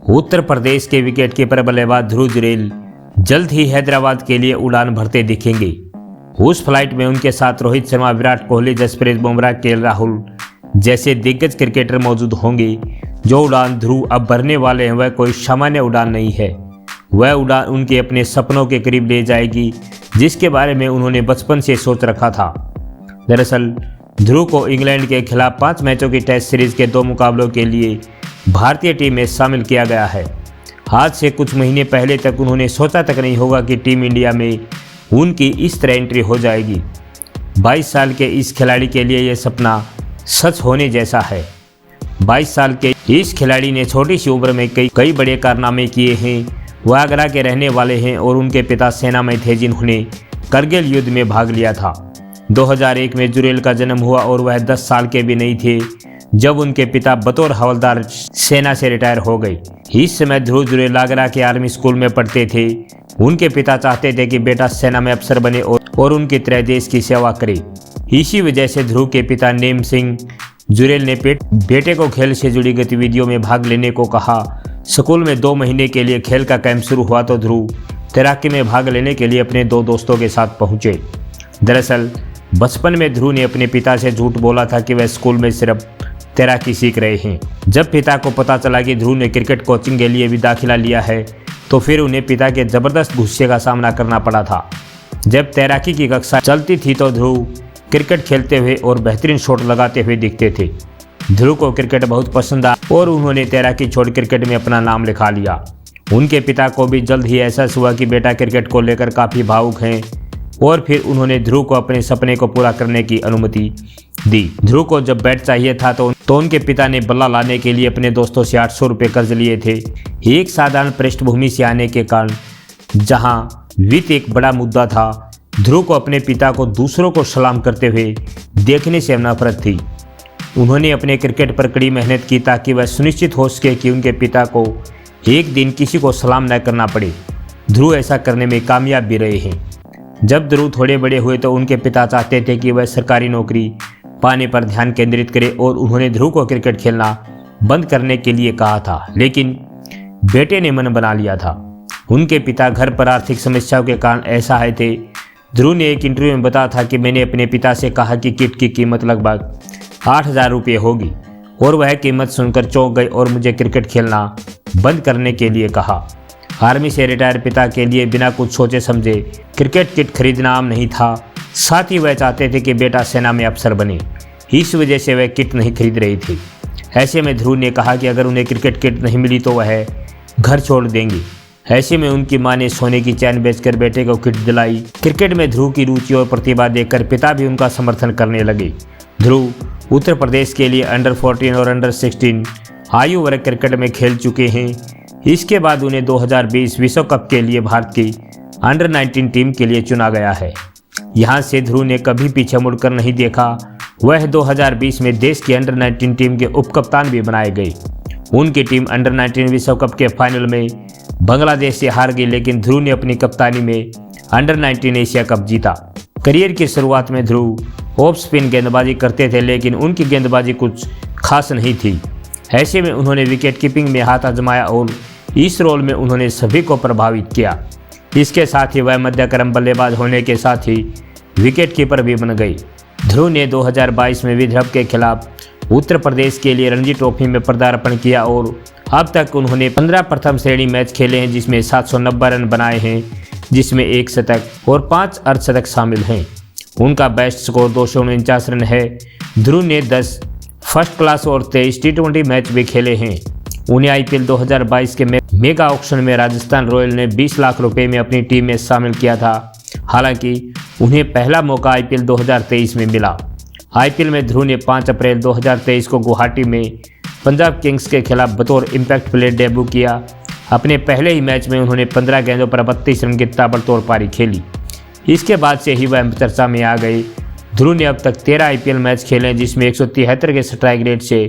उत्तर प्रदेश के विकेटकीपर बल्लेबाज ध्रुव जुरैल जल्द ही हैदराबाद के लिए उड़ान भरते दिखेंगे। उस फ्लाइट में उनके साथ रोहित शर्मा, विराट कोहली, जसप्रीत बुमराह, केएल राहुल जैसे दिग्गज क्रिकेटर मौजूद होंगे। जो उड़ान ध्रुव अब भरने वाले हैं वह कोई सामान्य उड़ान नहीं है। वह उड़ान उनके अपने सपनों के करीब ले जाएगी, जिसके बारे में उन्होंने बचपन से सोच रखा था। दरअसल ध्रुव को इंग्लैंड के खिलाफ 5 मैचों की टेस्ट सीरीज के 2 मुकाबलों के लिए भारतीय टीम में शामिल किया गया है। आज से कुछ महीने पहले तक उन्होंने सोचा तक नहीं होगा कि टीम इंडिया में उनकी इस तरह एंट्री हो जाएगी। 22 साल के इस खिलाड़ी के लिए यह सपना सच होने जैसा है। 22 साल के इस खिलाड़ी ने छोटी सी उम्र में कई बड़े कारनामे किए हैं। वह आगरा के रहने वाले हैं और उनके पिता सेना में थे, जिन्होंने करगिल युद्ध में भाग लिया था। 2001 में जुरैल का जन्म हुआ और वह 10 साल के भी नहीं थे जब उनके पिता बतौर हवलदार सेना से रिटायर हो गए। इस समय ध्रुव जुरैल आगरा के आर्मी स्कूल में पढ़ते थे। उनके पिता चाहते थे कि बेटा सेना में अफसर बने और उनकी तरह देश की सेवा करे। इसी वजह से ध्रुव के पिता नेम सिंह जुरैल ने बेटे को खेल से जुड़ी गतिविधियों में भाग लेने को कहा। स्कूल में 2 महीने के लिए खेल का कैंप शुरू हुआ तो ध्रुव तैराकी में भाग लेने के लिए अपने 2 दोस्तों के साथ पहुंचे। दरअसल बचपन में ध्रुव ने अपने पिता से झूठ बोला था कि वह स्कूल में सिर्फ तैराकी सीख रहे हैं। जब पिता को पता चला कि ध्रुव ने क्रिकेट कोचिंग के लिए भी दाखिला लिया है तो फिर उन्हें पिता के जबरदस्त गुस्से का सामना करना पड़ा था। जब तैराकी की कक्षा चलती थी तो ध्रुव क्रिकेट खेलते हुए और बेहतरीन शॉट लगाते हुए दिखते थे। ध्रुव को क्रिकेट बहुत पसंद आया और उन्होंने तैराकी छोड़ क्रिकेट में अपना नाम लिखा लिया। उनके पिता को भी जल्द ही एहसास हुआ कि बेटा क्रिकेट को लेकर काफ़ी भावुक हैं और फिर उन्होंने ध्रुव को अपने सपने को पूरा करने की अनुमति दी। ध्रुव को जब बैट चाहिए था तो उनके पिता ने बल्ला लाने के लिए अपने दोस्तों से 800 रुपये कर्ज लिए थे। एक साधारण पृष्ठभूमि से आने के कारण जहां वित्त एक बड़ा मुद्दा था, ध्रुव को अपने पिता को दूसरों को सलाम करते हुए देखने से नफरत थी। उन्होंने अपने क्रिकेट पर कड़ी मेहनत की ताकि वह सुनिश्चित हो सके कि उनके पिता को एक दिन किसी को सलाम न करना पड़े। ध्रुव ऐसा करने में कामयाब भी रहे हैं। जब ध्रुव थोड़े बड़े हुए तो उनके पिता चाहते थे कि वह सरकारी नौकरी पाने पर ध्यान केंद्रित करे और उन्होंने ध्रुव को क्रिकेट खेलना बंद करने के लिए कहा था, लेकिन बेटे ने मन बना लिया था। उनके पिता घर पर आर्थिक समस्याओं के कारण असहाय थे। ध्रुव ने एक इंटरव्यू में बताया था कि मैंने अपने पिता से कहा कि किट की कीमत लगभग 8,000 रुपये होगी और वह कीमत सुनकर चौंक गए और मुझे क्रिकेट खेलना बंद करने के लिए कहा। आर्मी से रिटायर पिता के लिए बिना कुछ सोचे समझे क्रिकेट किट खरीदना आम नहीं था। साथ ही वह चाहते थे कि बेटा सेना में अफसर बने। इस वजह से वह किट नहीं खरीद रही थी। ऐसे में ध्रुव ने कहा कि अगर उन्हें क्रिकेट किट नहीं मिली तो वह घर छोड़ देंगी। ऐसे में उनकी मां ने सोने की चैन बेचकर बेटे को किट दिलाई। क्रिकेट में ध्रुव की रुचि और प्रतिभा देखकर पिता भी उनका समर्थन करने लगे। ध्रुव उत्तर प्रदेश के लिए अंडर 14 और अंडर 16 आयु वर्ग क्रिकेट में खेल चुके हैं। इसके बाद उन्हें 2020 विश्व कप के लिए भारत की अंडर 19 टीम के लिए चुना गया है। यहाँ से ध्रुव ने कभी पीछे मुड़कर नहीं देखा। वह 2020 में देश की अंडर 19 टीम के उप कप्तान भी बनाए गए। उनकी टीम अंडर 19 विश्व कप के फाइनल में बांग्लादेश से हार गई, लेकिन ध्रुव ने अपनी कप्तानी में अंडर 19 एशिया कप जीता। करियर की शुरुआत में ध्रुव ऑफ स्पिन गेंदबाजी करते थे, लेकिन उनकी गेंदबाजी कुछ खास नहीं थी। ऐसे में उन्होंने विकेट कीपिंग में हाथ आजमाया और इस रोल में उन्होंने सभी को प्रभावित किया। इसके साथ ही वह मध्यक्रम बल्लेबाज होने के साथ ही विकेट कीपर भी बन गई। ध्रुव ने 2022 में विदर्भ के खिलाफ उत्तर प्रदेश के लिए रणजी ट्रॉफी में पदार्पण किया और अब तक उन्होंने 15 प्रथम श्रेणी मैच खेले हैं, जिसमें 790 रन बनाए हैं, जिसमें 1 शतक और 5 अर्धशतक शामिल हैं। उनका बेस्ट स्कोर 249 रन है। ध्रुव ने 10 फर्स्ट क्लास और 23 T20 मैच भी खेले हैं। उन्हें IPL 2022 के मेगा ऑक्शन में राजस्थान रॉयल ने 20 लाख रुपए में अपनी टीम में शामिल किया था। हालांकि उन्हें पहला मौका IPL 2023 में मिला। IPL में ध्रुव ने 5 अप्रैल 2023 को गुवाहाटी में पंजाब किंग्स के खिलाफ बतौर इम्पैक्ट प्लेयर डेब्यू किया। अपने पहले ही मैच में उन्होंने 15 गेंदों पर 32 रन की ताबड़तोड़ पारी खेली। इसके बाद से ही वह चर्चा में आ गए। ध्रुव ने अब तक 13 IPL मैच खेले हैं, जिसमें 173 के स्ट्राइक रेट से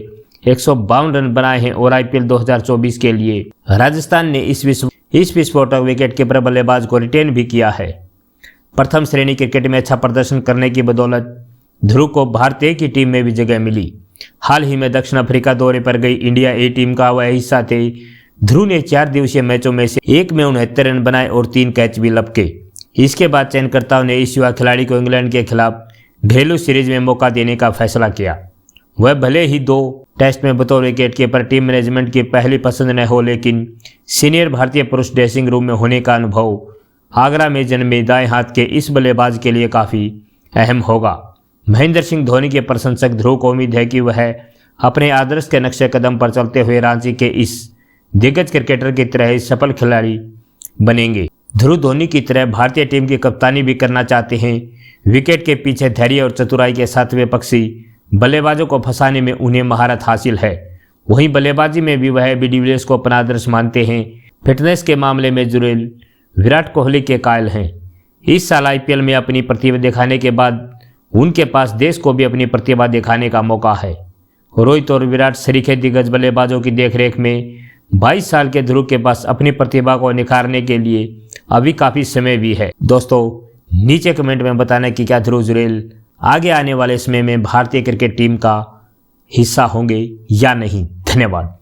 152 रन बनाए हैं और IPL 2024 के लिए राजस्थान ने इस विस्फोटक विकेट कीपर बल्लेबाज को रिटेन भी किया है। प्रथम श्रेणी क्रिकेट में अच्छा प्रदर्शन करने की बदौलत ध्रुव को भारतीय की टीम में भी जगह मिली। हाल ही में दक्षिण अफ्रीका दौरे पर गई इंडिया ए टीम का वह हिस्सा थे ध्रुव ने 4 दिवसीय मैचों में से एक में 69 रन बनाए और 3 कैच भी लपके। इसके बाद चयनकर्ताओं ने इस युवा खिलाड़ी को इंग्लैंड के खिलाफ घरेलू सीरीज में मौका देने का फैसला किया। वह भले ही 2 टेस्ट में बतौर विकेटकीपर टीम मैनेजमेंट की पहली पसंद न हो, लेकिन सीनियर भारतीय पुरुष ड्रेसिंग रूम में होने का अनुभव आगरा में जन्मे दाएं हाथ के इस बल्लेबाज के लिए काफ़ी अहम होगा। महेंद्र सिंह धोनी के प्रशंसक ध्रुव को उम्मीद है कि वह अपने आदर्श के नक्शे कदम पर चलते हुए रांची के इस दिग्गज क्रिकेटर की तरह ही सफल खिलाड़ी बनेंगे। ध्रुव धोनी की तरह भारतीय टीम की कप्तानी भी करना चाहते हैं। विकेट के पीछे धैर्य और चतुराई के साथ विपक्षी बल्लेबाजों को फंसाने में उन्हें महारत हासिल है। वहीं बल्लेबाजी में भी वह डिविलियर्स को अपना आदर्श मानते हैं। फिटनेस के मामले में जुरेल विराट कोहली के कायल हैं। इस साल IPL में अपनी प्रतिभा दिखाने के बाद उनके पास देश को भी अपनी प्रतिभा दिखाने का मौका है। रोहित और विराट सरीखे दिग्गज बल्लेबाजों की देखरेख में 22 साल के ध्रुव के पास अपनी प्रतिभा को निखारने के लिए अभी काफ़ी समय भी है। दोस्तों नीचे कमेंट में बताना कि क्या ध्रुव जुरेल आगे आने वाले समय में भारतीय क्रिकेट टीम का हिस्सा होंगे या नहीं। धन्यवाद।